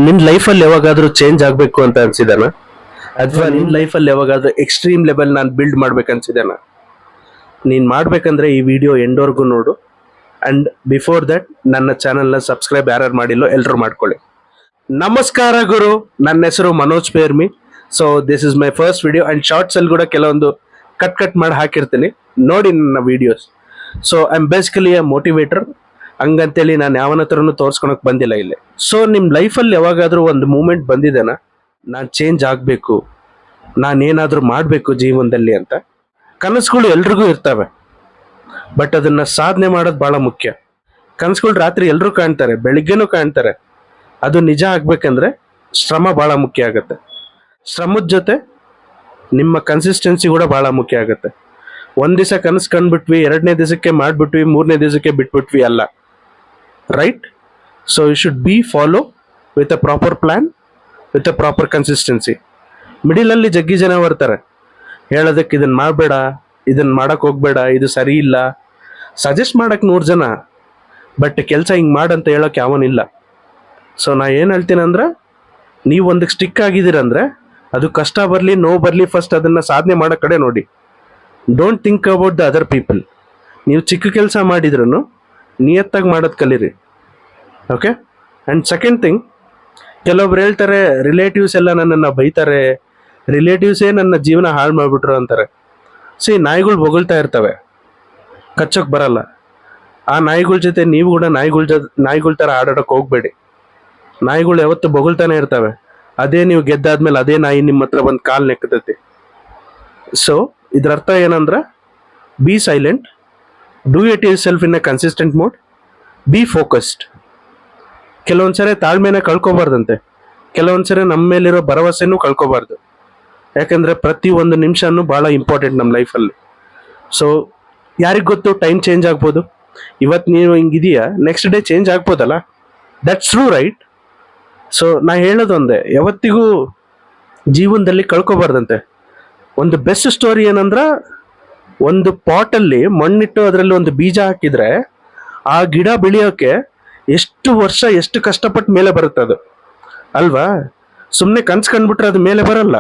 ನಿನ್ ಲೈಫಲ್ಲಿ ಯಾವಾಗಾದ್ರೂ ಚೇಂಜ್ ಆಗ್ಬೇಕು ಅಂತ ಅನ್ಸಿದಾನ, ಅಥವಾ ನಿನ್ ಲೈಫಲ್ಲಿ ಯಾವಾಗಾದ್ರೂ ಎಕ್ಸ್ಟ್ರೀಮ್ ಲೆವೆಲ್ ನಾನು ಬಿಲ್ಡ್ ಮಾಡ್ಬೇಕನ್ಸಿದಾನ? ನೀನ್ ಮಾಡ್ಬೇಕಂದ್ರೆ ಈ ವಿಡಿಯೋ ಎಂಡ್ವರೆಗೂ ನೋಡು. ಅಂಡ್ ಬಿಫೋರ್ ದಟ್ ನನ್ನ ಚಾನಲ್ನ ಸಬ್ಸ್ಕ್ರೈಬ್ ಯಾರು ಮಾಡಿಲ್ಲೋ ಎಲ್ಲರೂ ಮಾಡ್ಕೊಳ್ಳಿ. ನಮಸ್ಕಾರ ಗುರು, ನನ್ನ ಹೆಸರು Manoj Permi. So this is my first video. And shorts ಅಲ್ಲಿ ಕೂಡ ಕೆಲವೊಂದು ಕಟ್ ಮಾಡಿ ಹಾಕಿರ್ತೀನಿ, ನೋಡಿ ನನ್ನ videos. So I am basically a motivator. ಹಂಗಂತೇಳಿ ನಾನು ಯಾವನ ಹತ್ರನೂ ತೋರ್ಸ್ಕೊಳಕ್ ಬಂದಿಲ್ಲ ಇಲ್ಲಿ. ಸೊ ನಿಮ್ಮ ಲೈಫಲ್ಲಿ ಯಾವಾಗಾದ್ರೂ ಒಂದು ಮೂಮೆಂಟ್ ಬಂದಿದೆನಾ, ನಾನು ಚೇಂಜ್ ಆಗಬೇಕು, ನಾನೇನಾದ್ರೂ ಮಾಡಬೇಕು ಜೀವನದಲ್ಲಿ ಅಂತ? ಕನಸುಗಳು ಎಲ್ರಿಗೂ ಇರ್ತವೆ, ಬಟ್ ಅದನ್ನ ಸಾಧನೆ ಮಾಡೋದು ಬಹಳ ಮುಖ್ಯ. ಕನಸುಗಳು ರಾತ್ರಿ ಎಲ್ಲರೂ ಕಾಣ್ತಾರೆ, ಬೆಳಿಗ್ಗೆನೂ ಕಾಣ್ತಾರೆ. ಅದು ನಿಜ ಆಗ್ಬೇಕಂದ್ರೆ ಶ್ರಮ ಬಹಳ ಮುಖ್ಯ ಆಗುತ್ತೆ. ಶ್ರಮದ ಜೊತೆ ನಿಮ್ಮ ಕನ್ಸಿಸ್ಟೆನ್ಸಿ ಕೂಡ ಬಹಳ ಮುಖ್ಯ ಆಗುತ್ತೆ. ಒಂದ್ ದಿವಸ ಕನಸು ಕಂಡ್ಬಿಟ್ವಿ, ಎರಡನೇ ದಿವಸಕ್ಕೆ ಮಾಡ್ಬಿಟ್ವಿ, ಮೂರನೇ ದಿವಸಕ್ಕೆ ಬಿಟ್ಬಿಟ್ವಿ ಅಲ್ಲ, right? So you should be follow with a proper plan, with a proper consistency. Middle ಅಲ್ಲಿ ಜಗ್ಗಿ ಜನ ಬರ್ತಾರೆ ಹೇಳೋದಕ್ಕೆ, ಇದನ್ನ ಮಾಡಬೇಡ, ಇದನ್ನ ಮಾಡಕ್ ಹೋಗ್ಬೇಡ, ಇದು ಸರಿ ಇಲ್ಲ. ಸಜೆಸ್ಟ್ ಮಾಡಕ್ 100 ಜನ, ಬಟ್ ಕೆಲಸ ಹಿಂಗ್ ಮಾಡಂತ ಹೇಳಕ್ ಯಾವನಿಲ್ಲ. ಸೊ ನಾ ಏನ್ ಹೇಳ್ತೀನಿ ಅಂದ್ರೆ, ನೀವು ಒಂದಕ್ಕೆ ಸ್ಟಿಕ್ ಆಗಿದ್ದೀರಂದ್ರೆ ಅದು ಕಷ್ಟ ಬರಲಿ, ನೋವು ಬರಲಿ, ಫಸ್ಟ್ ಅದನ್ನ ಸಾಧನೆ ಮಾಡೋ ಕಡೆ ನೋಡಿ. Don't think about the other people. ನೀವು ಚಿಕ್ಕ ಕೆಲಸ ಮಾಡಿದ್ರು ನಿಯತ್ತಾಗಿ ಮಾಡೋದು ಕಲೀರಿ, ಓಕೆ? ಆ್ಯಂಡ್ ಸೆಕೆಂಡ್ ಥಿಂಗ್, ಕೆಲವೊಬ್ರು ಹೇಳ್ತಾರೆ ರಿಲೇಟಿವ್ಸ್ ಎಲ್ಲ ನನ್ನನ್ನು ಬೈತಾರೆ, ರಿಲೇಟಿವ್ಸೇ ನನ್ನ ಜೀವನ ಹಾಳು ಮಾಡಿಬಿಟ್ರು ಅಂತಾರೆ. ನಾಯಿಗಳು ಬೊಗಳ್ತಾ ಇರ್ತವೆ, ಕಚ್ಚೋಕೆ ಬರಲ್ಲ. ಆ ನಾಯಿಗಳ ಜೊತೆ ನೀವು ಕೂಡ ನಾಯಿಗಳ ಥರ ಆಡೋಕ್ಕೆ ಹೋಗ್ಬೇಡಿ. ನಾಯಿಗಳು ಯಾವತ್ತು ಬೊಗಳ್ತಾನೆ ಇರ್ತವೆ. ಅದೇ ನೀವು ಗೆದ್ದಾದ್ಮೇಲೆ ಅದೇ ನಾಯಿ ನಿಮ್ಮ ಹತ್ರ ಬಂದು ಕಾಲು ನೆಕ್ಕತೈತಿ. ಸೊ ಇದ್ರ ಅರ್ಥ ಏನಂದ್ರೆ, be silent, do it yourself in a consistent mode, be focused. ಕೆಲವೊಂದ್ಸರಿ ತಾಳ್ಮೆನ ಕಳ್ಕೊಬಾರ್ದಂತೆ, ಕೆಲವೊಂದ್ಸರಿ ನಮ್ಮ ಮೇಲಿರೋ ಭರವಸೆನೂ ಕಳ್ಕೊಬಾರ್ದು. ಯಾಕಂದ್ರೆ ಪ್ರತಿ ಒಂದು ನಿಮಿಷನೂ ಬಹಳ ಇಂಪಾರ್ಟೆಂಟ್ ನಮ್ಮ ಲೈಫಲ್ಲಿ. ಸೊ ಯಾರಿಗ್ ಗೊತ್ತು, ಟೈಮ್ ಚೇಂಜ್ ಆಗ್ಬೋದು. ಇವತ್ತು ನೀವು ಹಿಂಗಿದೆಯಾ, ನೆಕ್ಸ್ಟ್ ಡೇ ಚೇಂಜ್ ಆಗ್ಬೋದಲ್ಲ, ದಟ್ಸ್ ಟ್ರೂ, ರೈಟ್? ಸೊ ನಾ ಹೇಳೋದೊಂದೇ, ಯಾವತ್ತಿಗೂ ಜೀವನದಲ್ಲಿ ಕಳ್ಕೊಬಾರ್ದಂತೆ. ಒಂದು ಬೆಸ್ಟ್ ಸ್ಟೋರಿ ಏನಂದ್ರ, ಒಂದು ಪಾಟಲ್ಲಿ ಮಣ್ಣಿಟ್ಟು ಅದರಲ್ಲಿ ಒಂದು ಬೀಜ ಹಾಕಿದ್ರೆ ಆ ಗಿಡ ಬೆಳೆಯೋಕೆ ಎಷ್ಟು ವರ್ಷ, ಎಷ್ಟು ಕಷ್ಟಪಟ್ಟು ಮೇಲೆ ಬರುತ್ತೆ ಅದು, ಅಲ್ವಾ? ಸುಮ್ಮನೆ ಕನ್ಸು ಕಂಡ್ಬಿಟ್ರೆ ಅದು ಮೇಲೆ ಬರಲ್ಲ.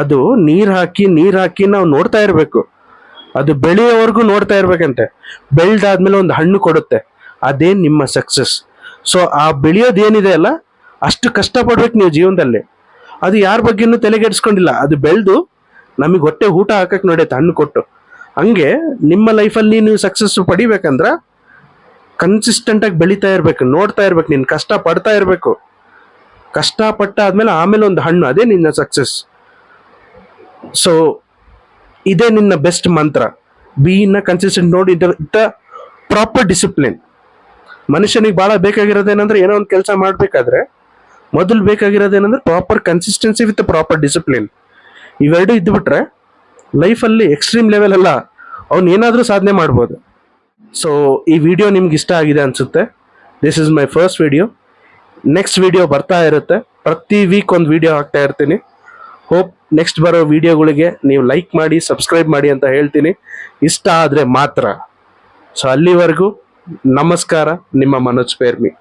ಅದು ನೀರು ಹಾಕಿ ನಾವು ನೋಡ್ತಾ ಇರಬೇಕು. ಅದು ಬೆಳೆಯೋವರೆಗೂ ನೋಡ್ತಾ ಇರ್ಬೇಕಂತೆ. ಬೆಳೆದಾದ್ಮೇಲೆ ಒಂದು ಹಣ್ಣು ಕೊಡುತ್ತೆ, ಅದೇ ನಿಮ್ಮ ಸಕ್ಸಸ್. ಸೊ ಆ ಬೆಳೆಯೋದೇನಿದೆ ಅಲ್ಲ, ಅಷ್ಟು ಕಷ್ಟಪಡ್ಬೇಕು ನೀವು ಜೀವನದಲ್ಲಿ. ಅದು ಯಾರ ಬಗ್ಗೆನೂ ತಲೆಗೆಡ್ಸ್ಕೊಂಡಿಲ್ಲ, ಅದು ಬೆಳೆದು ನಮಗೆ ಹೊಟ್ಟೆ ಊಟ ಹಾಕಕ್ ನೋಡೈತೆ ಹಣ್ಣು ಕೊಟ್ಟು. ಹಂಗೆ ನಿಮ್ಮ ಲೈಫಲ್ಲಿ ನೀವು ಸಕ್ಸಸ್ ಪಡಿಬೇಕಂದ್ರ ಕನ್ಸಿಸ್ಟೆಂಟ್ ಆಗಿ ಬೆಳೀತಾ ಇರ್ಬೇಕು, ನೋಡ್ತಾ ಇರ್ಬೇಕು, ನೀನು ಕಷ್ಟ ಪಡ್ತಾ ಇರ್ಬೇಕು. ಕಷ್ಟಪಟ್ಟ ಆದ್ಮೇಲೆ ಆಮೇಲೆ ಒಂದು ಹಣ್ಣು, ಅದೇ ನಿನ್ನ ಸಕ್ಸಸ್. ಸೊ ಇದೇ ನಿನ್ನ ಬೆಸ್ಟ್ ಮಂತ್ರ. Be in consistent. ನೋಡಿ, ದ ಪ್ರಾಪರ್ ಡಿಸಿಪ್ಲಿನ್. ಮನುಷ್ಯನಿಗೆ ಬಹಳ ಬೇಕಾಗಿರೋದೇನಂದ್ರೆ, ಏನೋ ಒಂದು ಕೆಲಸ ಮಾಡ್ಬೇಕಾದ್ರೆ ಮೊದಲು ಬೇಕಾಗಿರೋದೇನಂದ್ರೆ proper consistency with proper discipline. ಇವೆರಡು ಇದ್ಬಿಟ್ರೆ ಲೈಫಲ್ಲಿ ಎಕ್ಸ್ಟ್ರೀಮ್ ಲೆವೆಲ್ ಅಲ್ಲ, ಅವ್ನು ಏನಾದರೂ ಸಾಧನೆ ಮಾಡ್ಬೋದು. ಸೊ ಈ ವಿಡಿಯೋ ನಿಮ್ಗೆ ಇಷ್ಟ ಆಗಿದೆ ಅನ್ಸುತ್ತೆ. This is my first video. Next video ಬರ್ತಾ ಇರುತ್ತೆ, ಪ್ರತಿ ವೀಕ್ ಒಂದು ವಿಡಿಯೋ ಹಾಕ್ತಾ ಇರ್ತೀನಿ. ಹೋಪ್ ನೆಕ್ಸ್ಟ್ ಬರೋ ವಿಡಿಯೋಗಳಿಗೆ ನೀವು ಲೈಕ್ ಮಾಡಿ, ಸಬ್ಸ್ಕ್ರೈಬ್ ಮಾಡಿ ಅಂತ ಹೇಳ್ತೀನಿ, ಇಷ್ಟ ಆದರೆ ಮಾತ್ರ. ಸೊ ಅಲ್ಲಿವರೆಗೂ ನಮಸ್ಕಾರ, ನಿಮ್ಮ ಮನೋಜ್ ಪೇರ್ಮಿ.